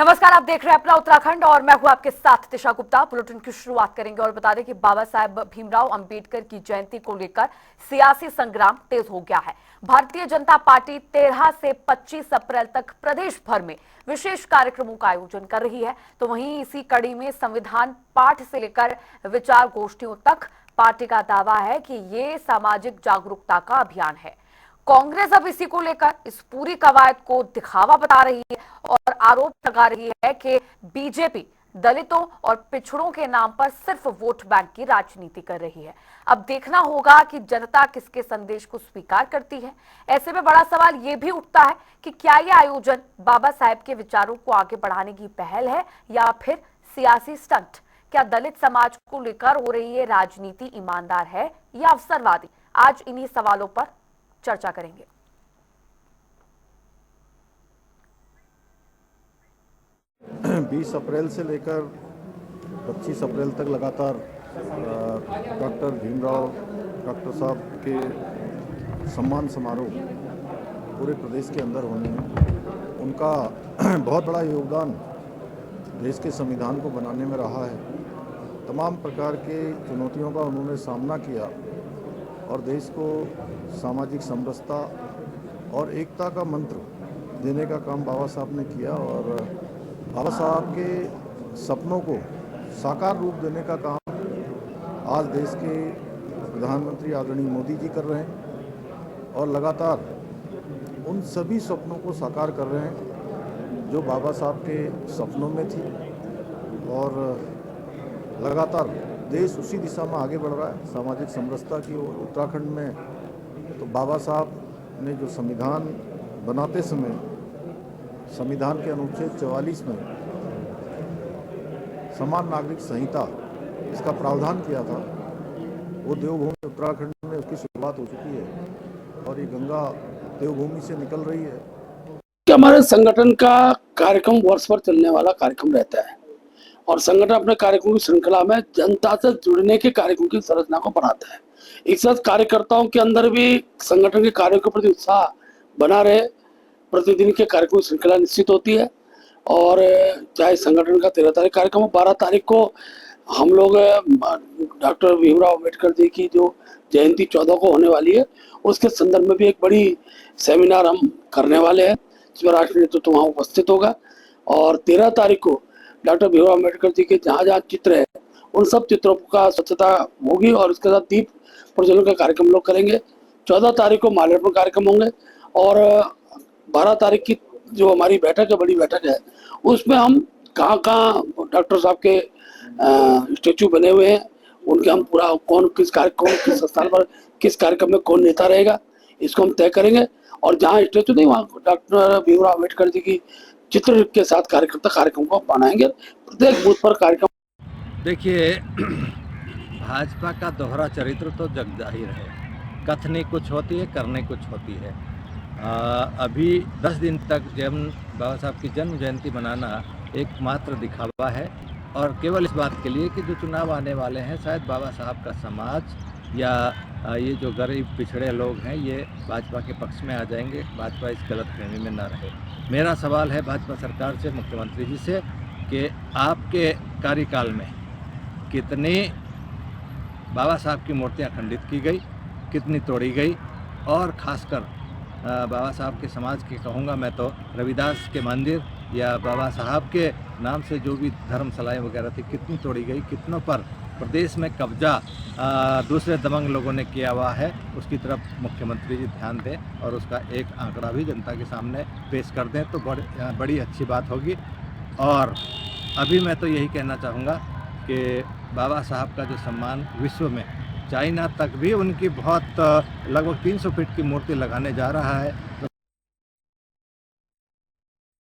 नमस्कार, आप देख रहे हैं अपना उत्तराखंड और मैं हूं आपके साथ दिशा गुप्ता। बुलेटिन की शुरुआत करेंगे और बता दें कि बाबा साहेब भीमराव अंबेडकर की जयंती को लेकर सियासी संग्राम तेज हो गया है। भारतीय जनता पार्टी 13 से 25 अप्रैल तक प्रदेश भर में विशेष कार्यक्रमों का आयोजन कर रही है। तो वहीं इसी कड़ी में संविधान पाठ से लेकर विचार गोष्ठियों तक पार्टी का दावा है कि ये सामाजिक जागरूकता का अभियान है। कांग्रेस अब इसी को लेकर इस पूरी कवायद को दिखावा बता रही है और आरोप लगा रही है कि बीजेपी दलितों और पिछड़ों के नाम पर सिर्फ वोट बैंक की राजनीति कर रही है। अब देखना होगा कि जनता किसके संदेश को स्वीकार करती है। ऐसे में बड़ा सवाल यह भी उठता है कि क्या यह आयोजन बाबा साहेब के विचारों को आगे बढ़ाने की पहल है या फिर सियासी स्टंट। क्या दलित समाज को लेकर हो रही ये राजनीति ईमानदार है या अवसरवादी? आज इन्हीं सवालों पर चर्चा करेंगे। 20 अप्रैल से लेकर 25 अप्रैल तक लगातार डॉक्टर भीमराव डॉक्टर साहब के सम्मान समारोह पूरे प्रदेश के अंदर होने में उनका बहुत बड़ा योगदान देश के संविधान को बनाने में रहा है। तमाम प्रकार के चुनौतियों का उन्होंने सामना किया और देश को सामाजिक समरसता और एकता का मंत्र देने का काम बाबा साहब ने किया और बाबा साहब के सपनों को साकार रूप देने का काम आज देश के प्रधानमंत्री आदरणीय मोदी जी कर रहे हैं और लगातार उन सभी सपनों को साकार कर रहे हैं जो बाबा साहब के सपनों में थी और लगातार देश उसी दिशा में आगे बढ़ रहा है सामाजिक समरसता की ओर। उत्तराखंड में तो बाबा साहब ने जो संविधान बनाते समय संविधान के अनुच्छेद 44 में समान नागरिक संहिता इसका प्रावधान किया था, वो देवभूमि उत्तराखंड में उसकी शुरुआत हो चुकी है और ये गंगा देवभूमि से निकल रही है। कि हमारे संगठन का कार्यक्रम वर्ष भर चलने वाला कार्यक्रम रहता है और संगठन अपने कार्यक्रम की श्रृंखला में जनता से जुड़ने के कार्यक्रम की संरचना को बढ़ाता है। एक साथ कार्यकर्ताओं के अंदर भी संगठन के कार्यों के प्रति उत्साह बना रहे, प्रतिदिन के कार्यक्रम की श्रृंखला निश्चित होती है। और चाहे संगठन का 13 तारीख कार्यक्रम हो, 12 तारीख को हम लोग डॉक्टर भीमराव अम्बेडकर जी की जो जयंती 14 को होने वाली है उसके संदर्भ में भी एक बड़ी सेमिनार हम करने वाले हैं जिसमें राष्ट्रीय नेतृत्व वहाँ उपस्थित होगा। और 13 तारीख को डॉक्टर भीमराव अम्बेडकर जी के जहाँ जहाँ चित्र है उन सब चित्रों का स्वच्छता होगी और उसके साथ दीप प्रज्वलन का कार्यक्रम लोग करेंगे। 14 तारीख को माल्यार्पण कार्यक्रम होंगे और 12 तारीख की जो हमारी बैठक है, बड़ी बैठक है, उसमें हम कहाँ कहाँ डॉक्टर साहब के स्टेचू बने हुए हैं उनके हम पूरा कौन किस स्थान पर किस कार्यक्रम में कौन नेता रहेगा इसको हम तय करेंगे। और जहाँ स्टेचू नहीं वहाँ डॉक्टर भीमराव अम्बेडकर जी की चित्र के साथ कार्यकर्ता कार्यक्रम को बनाएंगे प्रत्येक बूथ पर कार्यक्रम। देखिए, भाजपा का दोहरा चरित्र तो जग जाहिर है। कथनी कुछ होती है, करने कुछ होती है। अभी 10 दिन तक बाबा साहब की जन्म जयंती मनाना एकमात्र दिखावा है और केवल इस बात के लिए कि जो चुनाव आने वाले हैं शायद बाबा साहब का समाज या ये जो गरीब पिछड़े लोग हैं ये भाजपा के पक्ष में आ जाएंगे, भाजपा इस गलतफहमी में न रहे। मेरा सवाल है भाजपा सरकार से, मुख्यमंत्री जी से कि आपके कार्यकाल में कितनी बाबा साहब की मूर्तियां खंडित की गई, कितनी तोड़ी गई और ख़ासकर बाबा साहब के समाज के कहूँगा मैं तो रविदास के मंदिर या बाबा साहब के नाम से जो भी धर्मशालाएँ वगैरह थी कितनी तोड़ी गई, कितनों पर प्रदेश में कब्जा दूसरे दबंग लोगों ने किया हुआ है, उसकी तरफ मुख्यमंत्री जी ध्यान दें और उसका एक आंकड़ा भी जनता के सामने पेश कर दें तो बड़ी अच्छी बात होगी। और अभी मैं तो यही कहना चाहूँगा कि बाबा साहब का जो सम्मान विश्व में चाइना तक भी उनकी बहुत लगभग 300 फीट की मूर्ति लगाने जा रहा है।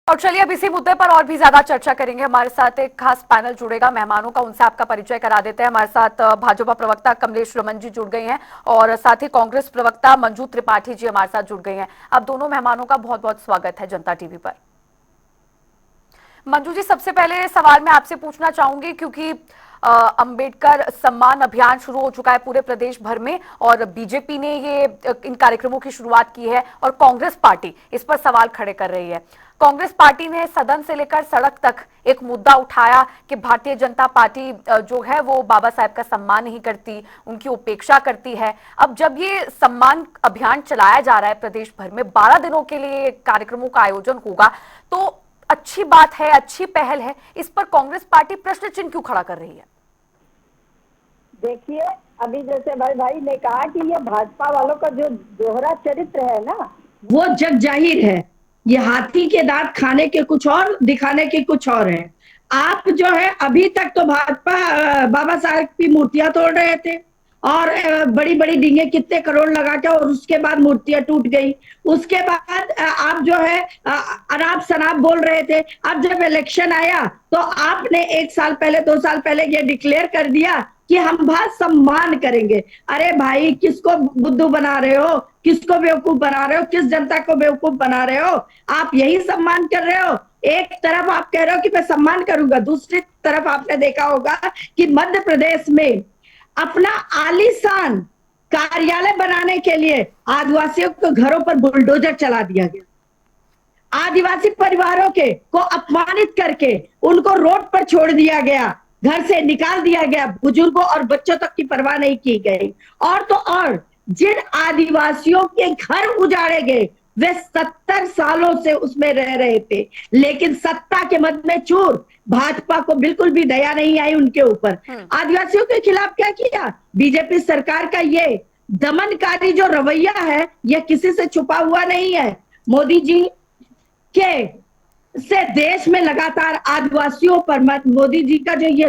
और चलिए अब इसी मुद्दे पर और भी ज्यादा चर्चा करेंगे। हमारे साथ एक खास पैनल जुड़ेगा मेहमानों का, उनसे आपका परिचय करा देते हैं। हमारे साथ भाजपा प्रवक्ता कमलेश रमन जी जुड़ गए हैं और साथ ही कांग्रेस प्रवक्ता मंजू त्रिपाठी जी हमारे साथ जुड़ गए हैं। अब दोनों मेहमानों का बहुत बहुत स्वागत है जनता टीवी पर। मंजू जी, सबसे पहले सवाल मैं आपसे पूछना चाहूंगी क्योंकि अंबेडकर सम्मान अभियान शुरू हो चुका है पूरे प्रदेश भर में और बीजेपी ने ये इन कार्यक्रमों की शुरुआत की है और कांग्रेस पार्टी इस पर सवाल खड़े कर रही है। कांग्रेस पार्टी ने सदन से लेकर सड़क तक एक मुद्दा उठाया कि भारतीय जनता पार्टी जो है वो बाबा साहेब का सम्मान नहीं करती, उनकी उपेक्षा करती है। अब जब ये सम्मान अभियान चलाया जा रहा है प्रदेश भर में 12 दिनों के लिए कार्यक्रमों का आयोजन होगा, तो अच्छी बात है, अच्छी पहल है। इस पर कांग्रेस पार्टी प्रश्न चिन्ह क्यों खड़ा कर रही है? देखिए, अभी जैसे भाई ने कहा कि ये भाजपा वालों का जो दोहरा चरित्र है ना, वो जग जाहिर है। ये हाथी के दांत खाने के कुछ और, दिखाने के कुछ और है। आप जो है अभी तक तो भाजपा बाबा साहेब की मूर्तियां तोड़ रहे थे और बड़ी बड़ी डींगे कितने करोड़ लगा के, और उसके बाद मूर्तियां टूट गई। उसके बाद आप जो है अनाप शनाप बोल रहे थे। अब जब इलेक्शन आया तो आपने 1 साल पहले 2 साल पहले ये डिक्लेयर कर दिया कि हम भात सम्मान करेंगे। अरे भाई, किसको बुद्धू बना रहे हो, किसको बेवकूफ बना रहे हो, किस जनता को बेवकूफ बना रहे हो? आप यही सम्मान कर रहे हो। एक तरफ आप कह रहे हो कि मैं सम्मान करूंगा, दूसरी तरफ आपने देखा होगा कि मध्य प्रदेश में अपना आलीशान कार्यालय बनाने के लिए आदिवासियों के घरों पर बुलडोजर चला दिया गया। आदिवासी परिवारों के को अपमानित करके उनको रोड पर छोड़ दिया गया, घर से निकाल दिया गया, बुजुर्गों और बच्चों तक की परवाह नहीं की गई। और तो और जिन आदिवासियों के घर उजाड़े गए वे 70 सालों से उसमें रह रहे थे, लेकिन सत्ता के मद में चूर, भाजपा को बिल्कुल भी दया नहीं आई उनके ऊपर। आदिवासियों के खिलाफ क्या किया बीजेपी सरकार का? ये दमनकारी जो रवैया है ये किसी से छुपा हुआ नहीं है। मोदी जी के से देश में लगातार आदिवासियों पर मोदी जी का जो ये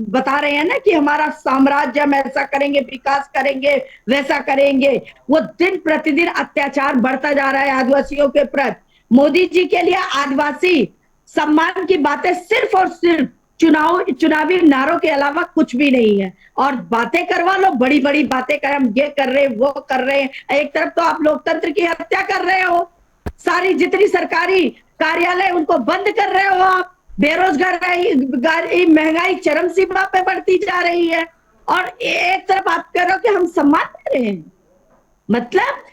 बता रहे हैं ना कि हमारा साम्राज्य, हम ऐसा करेंगे, विकास करेंगे, वैसा करेंगे, वो दिन प्रतिदिन अत्याचार बढ़ता जा रहा है आदिवासियों के प्रति। मोदी जी के लिए आदिवासी सम्मान की बातें सिर्फ और सिर्फ चुनावी नारों के अलावा कुछ भी नहीं है। और बातें करवा लो, बड़ी बड़ी बातें कर, हम ये कर रहे हैं, वो कर रहे हैं। एक तरफ तो आप लोकतंत्र की हत्या कर रहे हो, सारी जितनी सरकारी कार्यालय उनको बंद कर रहे हो आप, बेरोजगारी, महंगाई चरम सीमा पे बढ़ती जा रही है, और एक तरफ आप कह रहे हो कि हम सम्मान दे रहे हैं। मतलब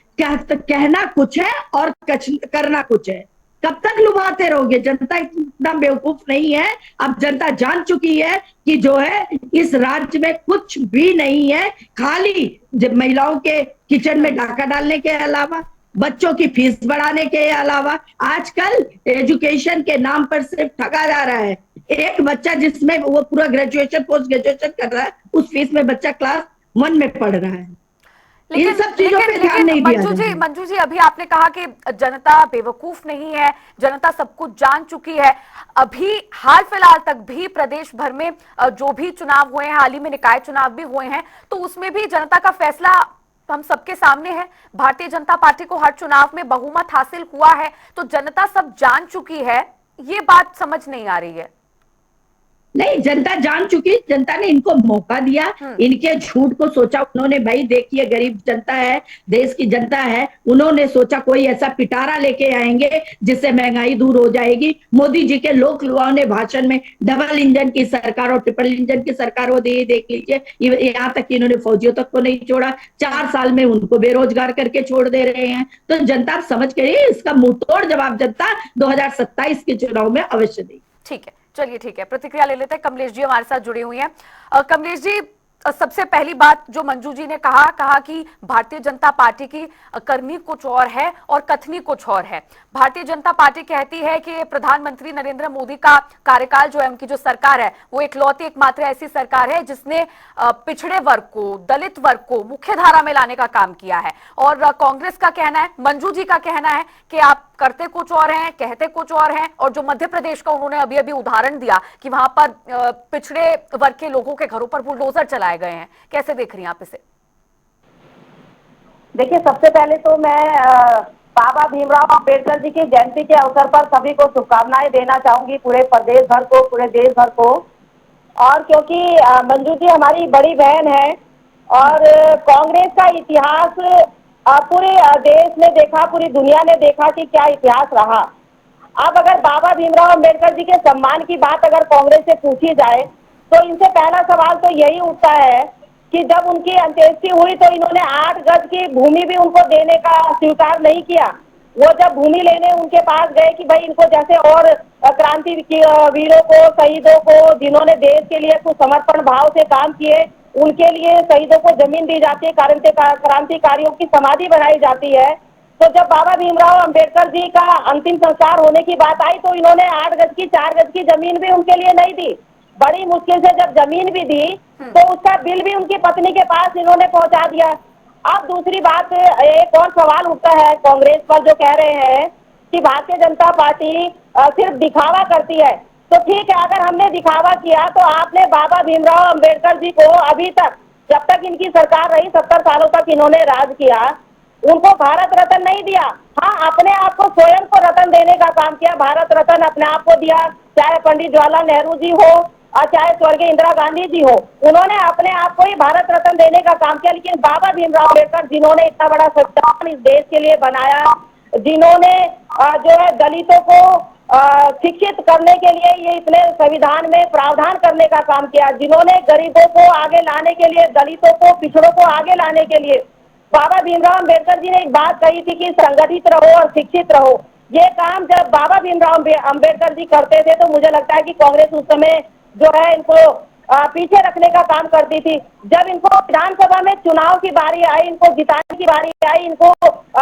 कहना कुछ है और करना कुछ है। कब तक लुभाते रहोगे? जनता इतना बेवकूफ नहीं है। अब जनता जान चुकी है कि जो है इस राज्य में कुछ भी नहीं है, खाली महिलाओं के किचन में डाका डालने के अलावा, बच्चों की फीस बढ़ाने के अलावा, आजकल एजुकेशन के नाम पर सिर्फ ठगा जा रहा है। एक बच्चा जिसमें वो पूरा ग्रेजुएशन पोस्ट ग्रेजुएशन कर रहा है, उस फीस में बच्चा क्लास 1 में पढ़ रहा है। इन सब चीजों पे ध्यान नहीं दिया जा रहा। मंजू जी, अभी आपने कहा कि जनता बेवकूफ नहीं है, जनता सब कुछ जान चुकी है। अभी हाल फिलहाल तक भी प्रदेश भर में जो भी चुनाव हुए हैं, हाल ही में निकाय चुनाव भी हुए हैं, तो उसमें भी जनता का फैसला हम सबके सामने है। भारतीय जनता पार्टी को हर चुनाव में बहुमत हासिल हुआ है, तो जनता सब जान चुकी है। ये बात समझ नहीं आ रही है। नहीं, जनता जान चुकी, जनता ने इनको मौका दिया, इनके झूठ को सोचा उन्होंने। भाई देखिए, गरीब जनता है, देश की जनता है, उन्होंने सोचा कोई ऐसा पिटारा लेके आएंगे जिससे महंगाई दूर हो जाएगी। मोदी जी के लोक लुभाओं ने भाषण में डबल इंजन की सरकार और ट्रिपल इंजन की सरकार वो देख लीजिए, यहाँ तक कि इन्होंने फौजियों तक को नहीं छोड़ा, 4 साल में उनको बेरोजगार करके छोड़ दे रहे हैं। तो जनता समझ के इसका मुंहतोड़ जवाब जनता 2027 के चुनाव में अवश्य देगी। ठीक है, चलिए ठीक है, प्रतिक्रिया ले लेते हैं। कमलेश जी हमारे साथ जुड़ी हुई हैं। कमलेश जी, सबसे पहली बात जो मंजू जी ने कहा कि भारतीय जनता पार्टी की करनी कुछ और है और कथनी कुछ और है। भारतीय जनता पार्टी कहती है कि प्रधानमंत्री नरेंद्र मोदी का कार्यकाल जो है, उनकी जो सरकार है, वो एकलौती एकमात्र ऐसी सरकार है जिसने पिछड़े वर्ग को, दलित वर्ग को मुख्य धारा में लाने का काम किया है। और कांग्रेस का कहना है, मंजू जी का कहना है कि आप करते कुछ और हैं, कहते कुछ और हैं। और जो मध्य प्रदेश का उन्होंने अभी अभी उदाहरण दिया कि वहां पर पिछड़े वर्ग के लोगों के घरों पर बुलडोजर चलाए गए हैं, कैसे देख रही हैं आप इसे? देखिए, सबसे पहले तो मैं बाबा भीमराव अंबेडकर जी की जयंती के अवसर पर सभी को शुभकामनाएं देना चाहूंगी, पूरे प्रदेश भर को, पूरे देश भर को। और क्योंकि मंजू जी हमारी बड़ी बहन है और कांग्रेस का इतिहास पूरे देश ने देखा, पूरी दुनिया ने देखा कि क्या इतिहास रहा। अब अगर बाबा भीमराव अंबेडकर जी के सम्मान की बात अगर कांग्रेस से पूछी जाए तो इनसे पहला सवाल तो यही उठता है कि जब उनकी अंत्येष्टि हुई तो इन्होंने 8 गज की भूमि भी उनको देने का स्वीकार नहीं किया। वो जब भूमि लेने उनके पास गए कि भाई इनको जैसे और क्रांति वीरों को, शहीदों को, जिन्होंने देश के लिए कुछ समर्पण भाव से काम किए, उनके लिए शहीदों को जमीन दी जाती है, क्रांतिकारियों की समाधि बनाई जाती है। तो जब बाबा भीमराव अंबेडकर जी का अंतिम संस्कार होने की बात आई तो इन्होंने 8 गज की, 4 गज की जमीन भी उनके लिए नहीं दी। बड़ी मुश्किल से जब जमीन भी दी तो उसका बिल भी उनकी पत्नी के पास इन्होंने पहुंचा दिया। अब दूसरी बात, एक और सवाल उठता है कांग्रेस पर, जो कह रहे हैं कि भारतीय जनता पार्टी सिर्फ दिखावा करती है। तो ठीक है, अगर हमने दिखावा किया तो आपने बाबा भीमराव अंबेडकर जी को अभी तक, जब तक इनकी सरकार रही, 70 सालों तक इन्होंने राज किया, उनको भारत रत्न नहीं दिया। हाँ, अपने आप को स्वयं को रत्न देने का काम किया, भारत रत्न अपने आप को दिया, चाहे पंडित जवाहरलाल नेहरू जी हो और चाहे स्वर्गीय इंदिरा गांधी जी हो, उन्होंने अपने आप को ही भारत रत्न देने का काम किया। लेकिन बाबा भीमराव अम्बेडकर, जिन्होंने इतना बड़ा संविधान इस देश के लिए बनाया, जिन्होंने जो है दलितों को शिक्षित करने के लिए ये इतने संविधान में प्रावधान करने का काम किया, जिन्होंने गरीबों को आगे लाने के लिए, दलितों को, पिछड़ों को आगे लाने के लिए, बाबा भीमराव अंबेडकर जी ने एक बात कही थी कि संगठित रहो और शिक्षित रहो। ये काम जब बाबा भीमराव अंबेडकर जी करते थे तो मुझे लगता है कि कांग्रेस उस समय जो है इनको पीछे रखने का काम करती थी। जब इनको विधानसभा में चुनाव की बारी आई, इनको जिताने की बारी आई, इनको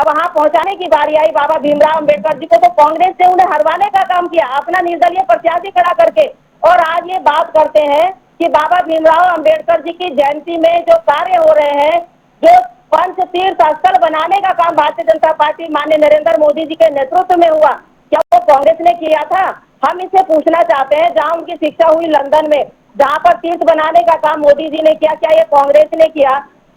वहां पहुंचाने की बारी आई बाबा भीमराव अंबेडकर जी को, तो कांग्रेस ने उन्हें हरवाने का काम किया अपना निर्दलीय प्रत्याशी खड़ा करके। और आज ये बात करते हैं कि बाबा भीमराव अंबेडकर जी की जयंती में जो कार्य हो रहे हैं, जो पंच तीर्थ स्थल बनाने का काम भारतीय जनता पार्टी माननीय नरेंद्र मोदी जी के नेतृत्व में हुआ, क्या वो कांग्रेस ने किया था? हम इससे पूछना चाहते हैं, जहां उनकी शिक्षा हुई लंदन में, जहां पर तीर्थ बनाने का काम मोदी जी ने किया, क्या ये कांग्रेस ने किया?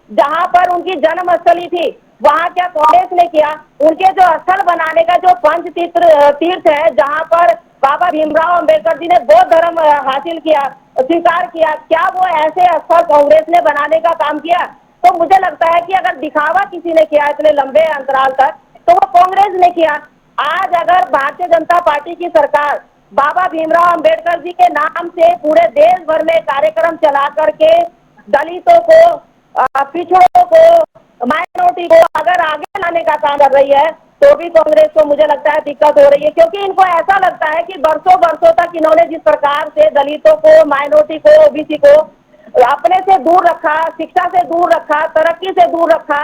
जहां पर उनकी जन्मस्थली थी, वहां क्या कांग्रेस ने किया? उनके जो स्थल बनाने का जो पंच तीर्थ है, जहां पर बाबा भीमराव अंबेडकर जी ने बौद्ध धर्म हासिल किया, स्वीकार किया, क्या वो ऐसे स्थल कांग्रेस ने बनाने का काम किया? तो मुझे लगता है कि अगर दिखावा किसी ने किया इतने लंबे अंतराल तक, तो वो कांग्रेस ने किया। आज अगर भारतीय जनता पार्टी की सरकार बाबा भीमराव अंबेडकर जी के नाम से पूरे देश भर में कार्यक्रम चला करके दलितों को, पिछड़ों को, माइनॉरिटी को अगर आगे लाने का काम कर रही है, तो भी कांग्रेस को मुझे लगता है दिक्कत हो रही है, क्योंकि इनको ऐसा लगता है कि बरसों बरसों तक इन्होंने जिस प्रकार से दलितों को, माइनॉरिटी को, ओबीसी को अपने से दूर रखा, शिक्षा से दूर रखा, तरक्की से दूर रखा,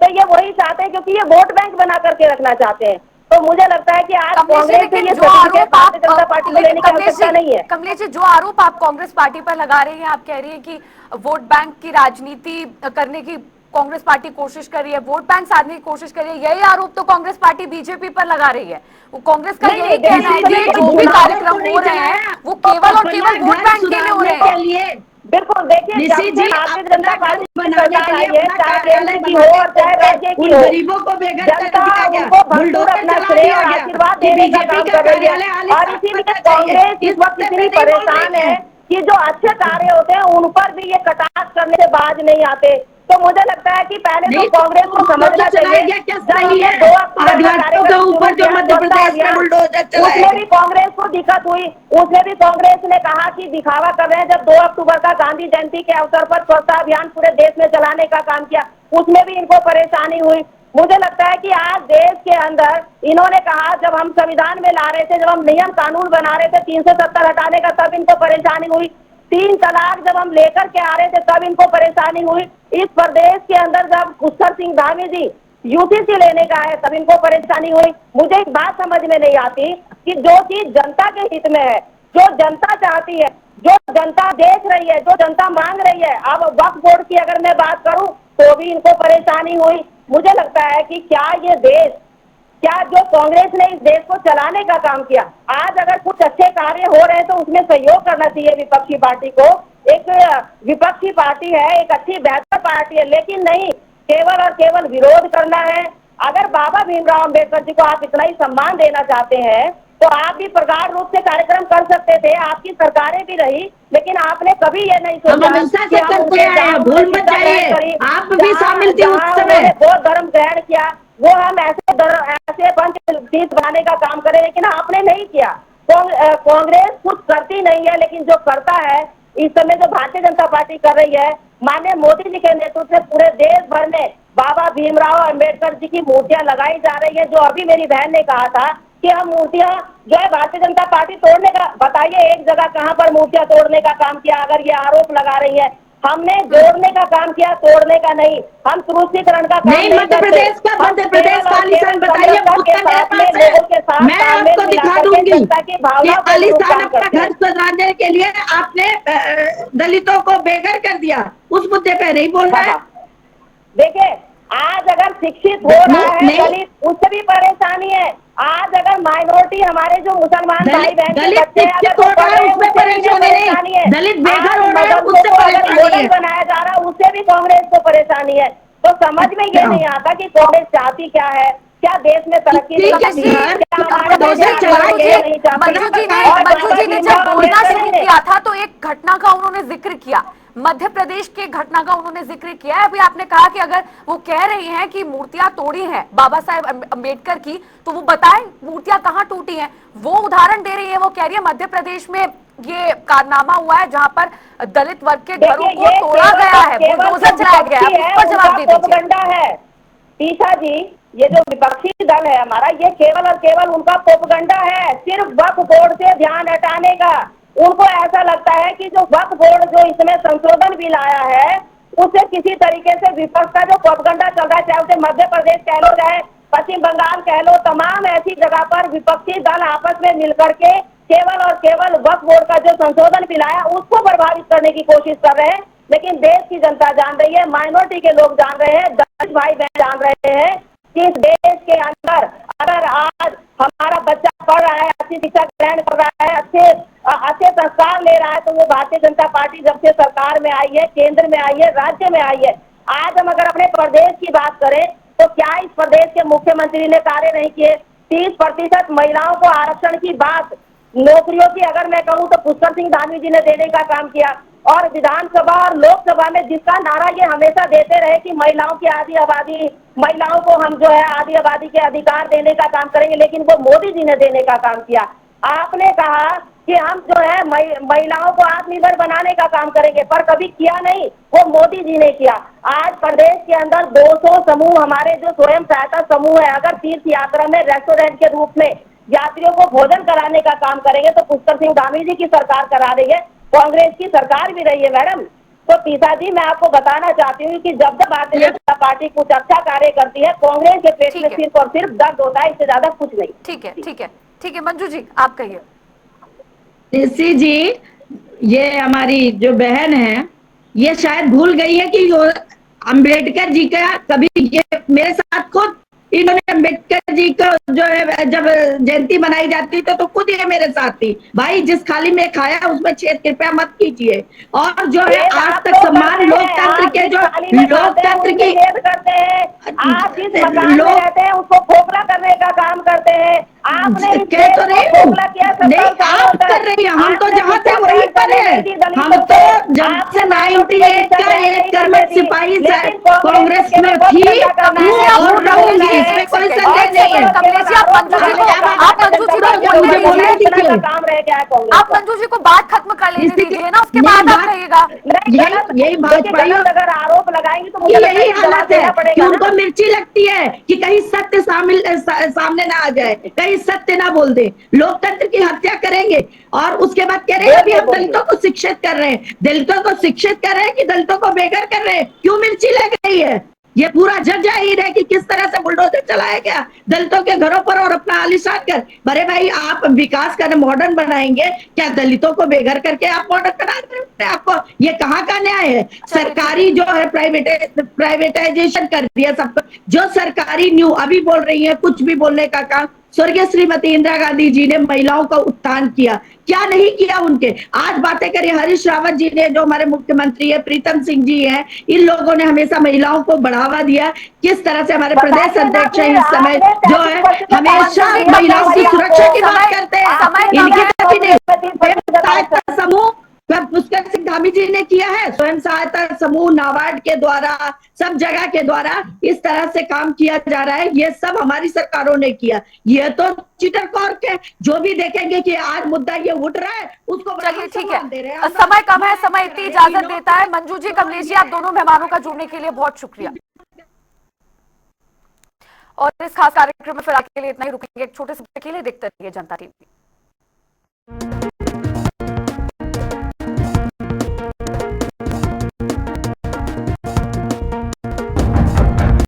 तो ये वही चाहते हैं, क्योंकि ये वोट बैंक बना करके रखना चाहते हैं। तो मुझे लगता है कि आज कांग्रेस से ये सर्टिफिकेट भारतीय जनता पार्टी को लेने की आवश्यकता नहीं है। कमलेश जी, जो आरोप आप कांग्रेस पार्टी पर लगा रहे हैं, आप कह रही है कि वोट बैंक की राजनीति करने की कांग्रेस पार्टी कोशिश कर रही है, वोट बैंक साधने की कोशिश कर रही है, यही आरोप तो कांग्रेस पार्टी बीजेपी पर लगा रही है। वो कांग्रेस का यही कहना है कि जो भी कार्यक्रम हो रहे हैं वो केवल और केवल वोट बैंक के लिए हो रहे हैं। बिल्कुल, देखिए, जब से भारतीय जनता पार्टी बनाने के लिए, चाहे केंद्र की हो और चाहे राज्य की हो, गरीबों को जनता उनको भरपूर अपना श्रेय और आशीर्वाद देने का काम कर रही है। और इसीलिए कांग्रेस इस वक्त इतनी परेशान है कि जो अच्छे कार्य होते हैं उन पर भी ये कटाक्ष करने से बाज नहीं आते। तो मुझे लगता है कि पहले तो कांग्रेस को समझना चाहिए, जब 2 अक्टूबर का कार्यक्रम उसमें भी कांग्रेस को दिक्कत हुई, उसमें भी कांग्रेस ने कहा कि दिखावा कर रहे हैं। जब 2 अक्टूबर का गांधी जयंती के अवसर पर स्वच्छता अभियान पूरे देश में चलाने का काम किया, उसमें भी इनको परेशानी हुई। मुझे लगता है कि आज देश के अंदर इन्होंने कहा, जब हम संविधान में ला रहे थे, जब हम नियम कानून बना रहे थे 370 हटाने का, तब इनको परेशानी हुई। 3 तलाक जब हम लेकर के आ रहे थे तब इनको परेशानी हुई। इस प्रदेश के अंदर जब पुष्कर सिंह धामी जी यूसीसी लेने का है तब इनको परेशानी हुई। मुझे एक बात समझ में नहीं आती कि जो चीज जनता के हित में है, जो जनता चाहती है, जो जनता देख रही है, जो जनता मांग रही है, अब वक्फ बोर्ड की अगर मैं बात करूं तो भी इनको परेशानी हुई। मुझे लगता है कि क्या ये देश, क्या जो कांग्रेस ने इस देश को चलाने का काम किया, आज अगर कुछ अच्छे कार्य हो रहे हैं तो उसमें सहयोग करना चाहिए विपक्षी पार्टी को। एक विपक्षी पार्टी है, एक अच्छी बेहतर पार्टी है, लेकिन नहीं, केवल और केवल विरोध करना है। अगर बाबा भीमराव अंबेडकर जी को आप इतना ही सम्मान देना चाहते हैं तो आप भी प्रगाढ़ रूप से कार्यक्रम कर सकते थे, आपकी सरकारें भी रही, लेकिन आपने कभी ये नहीं सोचा कि भूल मत जाइए, आप भी शामिल थे उस समय, बौद्ध धर्म ग्रहण किया, वो हम ऐसे पंच तीर्थ बनाने का काम करें, लेकिन आपने नहीं किया। कांग्रेस कुछ करती नहीं है, लेकिन जो करता है इस समय जो भारतीय जनता पार्टी कर रही है, माननीय मोदी जी के नेतृत्व में पूरे देश भर में बाबा भीमराव अंबेडकर जी की मूर्तियां लगाई जा रही है। जो अभी मेरी बहन ने कहा था कि हम मूर्तियां जो है भारतीय जनता पार्टी तोड़ने का, बताइए एक जगह कहां पर मूर्तियां तोड़ने का काम किया? अगर ये आरोप लगा रही है, हमने जोड़ने का काम किया, तोड़ने का नहीं। हम तुष्टिकरण का काम नहीं, नहीं मध्य करते। प्रदेश का, हम मध्य प्रदेश केवल का और आलीशान केवल बताइए, समरसता के उत्तर मेरे साथ में पास है। लोगों के साथ मैं तालमेल आपको मिला दिखा करके दूंगी जनता की कि भावना को अनुरूप आलीशान काम अपना करते घर हैं। सजाने के लिए आपने दलितों को बेघर कर दिया। उस मुद्दे पे नहीं बोलना हाँ है। हाँ, देखिए आज अगर शिक्षित हो रहा है नहीं, दलित, उससे भी परेशानी है। आज अगर माइनॉरिटी हमारे जो मुसलमान भाई बहन के दलित बच्चे हैं, शिक्षित अगर हो वो रहा पढ़ है रहे हैं, उसमें उससे भी इन्हें परेशानी है। दलित बेघर आज हो रहा है मदरसों उससे को अगर परेशानी मॉडल है। बनाया जा रहा है, उससे भी कांग्रेस को परेशानी है। तो समझ में ये अच्छा, नहीं आता कि कांग्रेस चाहती क्या है, क्या देश में तरक्की नहीं किसी के चाहती, घर क्या का हमारे बच्चे बुलडोजर आगे चला बढ़े के नहीं चाहती। और मंजू बाबा जी ने जब भीमराव बोलना अम्बेडकर शुरू जी ने किया था तो एक घटना का उन्होंने जिक्र किया, मध्य प्रदेश के घटना का उन्होंने जिक्र किया है। अभी आपने कहा कि अगर वो कह रही हैं कि मूर्तियां तोड़ी हैं बाबा साहेब अम्बेडकर की, तो वो बताएं मूर्तियां कहां टूटी हैं। वो उदाहरण दे रही है, वो कह रही है मध्य प्रदेश में ये कारनामा हुआ है जहां पर दलित वर्ग के घरों देखिए को ये तोड़ा केवल गया और है, केवल बुलडोजर जो चलाया गया है। विपक्षी अब उस है पर उनका जवाब दे दीजिए। प्रोपगंडा है। टीसा जी, ये जो विपक्षी दल है हमारा, ये केवल और केवल उनका प्रोपगंडा है, सिर्फ वक्फ बोर्ड से ध्यान हटाने का। उनको ऐसा लगता है कि जो वक्फ बोर्ड जो इसमें संशोधन बिल आया है, उससे किसी तरीके से विपक्ष का जो प्रोपगंडा चल रहा है, चाहे उसे मध्य प्रदेश कह लो, चाहे पश्चिम बंगाल कह लो, तमाम ऐसी जगह पर विपक्षी दल आपस में मिलकर के केवल और केवल वक्फ बोर्ड का जो संशोधन बिल आया उसको प्रभावित करने की कोशिश कर रहे हैं। लेकिन देश की जनता जान रही है, माइनॉरिटी के लोग जान रहे हैं, दलित भाई बहन जान रहे हैं कि इस देश के अंदर अगर आज हमारा बच्चा पढ़ रहा है, अच्छी शिक्षा ग्रहण कर रहा है, अच्छे संस्कार ले रहा है, तो वो भारतीय जनता पार्टी जब से सरकार में आई है, केंद्र में आई है, राज्य में आई है। आज हम अगर अपने प्रदेश की बात करें तो क्या इस प्रदेश के मुख्यमंत्री ने कार्य नहीं किए? 30% महिलाओं को आरक्षण की बात, नौकरियों की अगर मैं कहूं तो पुष्कर सिंह धामी जी ने देने का काम किया। और विधानसभा और लोकसभा में जिसका नारा ये हमेशा देते रहे कि महिलाओं की आधी आबादी, महिलाओं को हम जो है आधी आबादी के अधिकार देने का काम करेंगे, लेकिन वो मोदी जी ने देने का काम किया। आपने कहा कि हम जो है महिलाओं को आत्मनिर्भर बनाने का काम करेंगे, पर कभी किया नहीं, वो मोदी जी ने किया। आज प्रदेश के अंदर 200 समूह, हमारे जो स्वयं सहायता समूह है, अगर तीर्थ यात्रा में रेस्टोरेंट के रूप में यात्रियों को भोजन कराने का काम करेंगे, तो पुष्कर सिंह धामी जी की सरकार करा रही है, कांग्रेस की सरकार भी रही है मैडम। तो तीसा जी, मैं आपको बताना चाहती हूँ कि जब जब भारतीय जनता पार्टी कुछ अच्छा कार्य करती है, कांग्रेस के पेट में ठीक है, सिर्फ और सिर्फ दर्द होता है, इससे ज्यादा कुछ नहीं। ठीक है, ठीक है, ठीक है। मंजू जी आप कहिए। ऋषि जी, ये हमारी जो बहन है, ये शायद भूल गई है कि अंबेडकर जी का कभी, ये मेरे साथ खुद इन्होंने अंबेडकर जी को जो है जब जयंती मनाई जाती तो खुद ये मेरे साथ थी। भाई जिस थाली में खाया उसमें छेद कृपया मत कीजिए। और जो है आज तक सम्मान लोकतंत्र के, जो लोकतंत्र की करते हैं, आप जिस मकान में लोग रहते हैं उसको खोखला करने का काम करते हैं। आपने इस कह देश तो को रही हूँ, खोखला किया 70 नहीं सालों आप तक। कर रही हैं, हम तो आपने जहां थे शिक्षा वहीं ग्रहण पर करने है। नहीं दी हम दलितों तो को, जब आपने से माइनॉरिटी 98 को शिक्षा का ग्रहण एक नहीं कर्मठ करने दी, सिपाही लेकिन कांग्रेस के में लिए बहुत थी, धंधा करना हूँ है। और रहूंगी, कमलेश जी इसमें एक कोई सेकंड, संदेह एक नहीं सेकंड है। कमलेश जी, आप मंजू जी को, आप मंजू जी को बोलने मुझे बोलने दीजिए। दीजिए। काम रह गया है कांग्रेस आप का। मंजू जी को बात खत्म कर लेने इसी के दीजिए ना, उसके नहीं बाद आप बात, कहिएगा। नहीं, यही गलत, यही देखिए भाजपाइयों गलत अगर आरोप लगाएंगे तो की मुझे लगता है यही कि जवाब हालत है देना कि पड़ेगा उनको ना। मिर्ची लगती है कि कहीं सत्य सामने ना आ जाए, कहीं सत्य ना बोल दे, लोकतंत्र की हत्या करेंगे। और उसके बाद कह रहे हैं अभी बोलिए हम बोलिए। दलितों को शिक्षित कर रहे हैं, दलितों को शिक्षित कर रहे हैं कि दलितों को बेघर कर रहे हैं, क्यों मिर्ची लग रही है? ये पूरा जग जाहिर है कि किस तरह से बुलडोजर चलाया गया दलितों के घरों पर और अपना आलिशान कर। अरे भाई आप विकास कर मॉडर्न बनाएंगे, क्या दलितों को बेघर करके आप मॉडर्न बना रहे हैं? आपको ये कहाँ का न्याय है? चलिए, ठीक है। सरकारी जो है प्राइवेटाइजेशन कर दिया सबको। जो सरकारी न्यू अभी बोल रही है, कुछ भी बोलने का काम स्वर्गीय श्रीमती इंदिरा गांधी जी ने महिलाओं का उत्थान किया, क्या नहीं किया उनके? आज बातें करिए, हरीश रावत जी ने, जो हमारे मुख्यमंत्री है, प्रीतम सिंह जी हैं, इन लोगों ने हमेशा महिलाओं को बढ़ावा दिया। किस तरह से हमारे प्रदेश बताइए ना अध्यक्ष है फिर, इस समय आपने जो है 33% हमेशा आरक्षण दिया महिलाओं की महिलाओं सुरक्षा को। की बात करते हैं, समय इनकी कम है। कभी नहीं। नौकरियों में 30% समूह क्या पुष्कर सिंह धामी जी ने किया है? स्वयं सहायता समूह, नाबार्ड के द्वारा, सब जगह के द्वारा इस तरह से काम किया जा रहा है। ये सब हमारी सरकारों ने किया। ये तो चीटर कौर के जो भी देखेंगे कि आज मुद्दा ये उठ रहा है, उसको चलिए ठीक है, दे रहे हैं। समय कम है, समय इतनी इजाजत देता है। मंजू जी, कमलेश जी, आप दोनों मेहमानों का जुड़ने के लिए बहुत शुक्रिया। और इस खास कार्यक्रम में फिलहाल के लिए इतना ही, रुकेंगे एक छोटे से ब्रेक के लिए। देखते रहिए जनता टीवी।